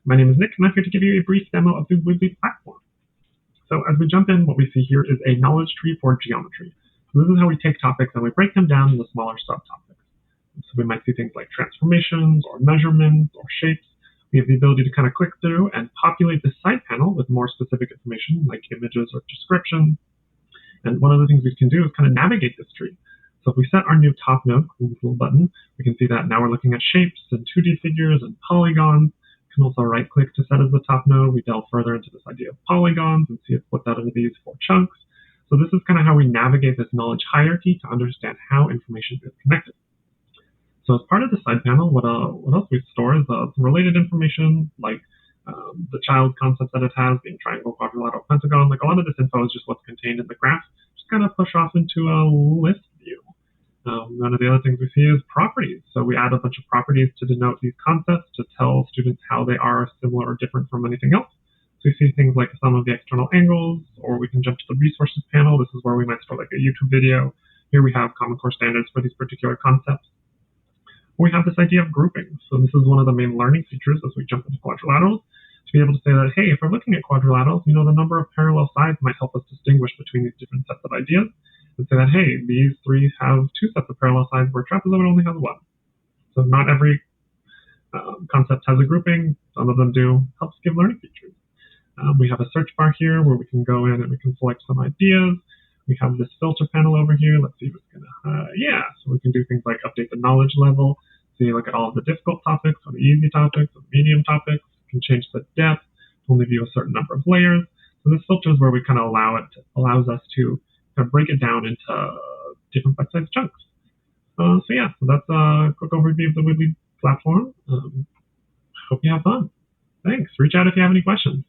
My name is Nick, and I'm here to give you a brief demo of the Wibly platform. So as we jump in, what we see here is a knowledge tree for geometry. So this is how we take topics and we break them down into smaller subtopics. So we might see things like transformations or measurements or shapes. We have the ability to kind of click through and populate the side panel with more specific information like images or description. And one of the things we can do is kind of navigate this tree. So if we set our new top node with this little button, we can see that now we're looking at shapes and 2D figures and polygons. We can also right-click to set as the top node. We delve further into this idea of polygons and see it splits out into these 4 chunks. So this is kind of how we navigate this knowledge hierarchy to understand how information is connected. So as part of the side panel, what else we store is some related information like the child concept that it has, being triangle, quadrilateral, pentagon. Like a lot of this info is just what's contained in the graph. Just kind of push off into a list view. One of the other things we see is properties. So we add a bunch of properties to denote these concepts to tell students how they are similar or different from anything else. So we see things like the sum of the external angles, or we can jump to the resources panel. This is where we might store like a YouTube video. Here we have Common Core standards for these particular concepts. We have this idea of grouping. So this is one of the main learning features as we jump into quadrilaterals, to be able to say that, hey, if we're looking at quadrilaterals, the number of parallel sides might help us distinguish between these different sets of ideas, and say that, hey, these 3 have 2 sets of parallel sides where trapezoid only has 1. So not every concept has a grouping. Some of them do. Helps give learning features. We have a search bar here where we can go in and we can select some ideas. We have this filter panel over here. Let's see if it's going to, so we can do things like update the knowledge level. So you look at all of the difficult topics, or the easy topics, or the medium topics. We can change the depth to only view a certain number of layers. So this filter is where we kind of allows us to kind of break it down into different bite-sized chunks. So that's a quick overview of the Wibly platform. Hope you have fun. Thanks. Reach out if you have any questions.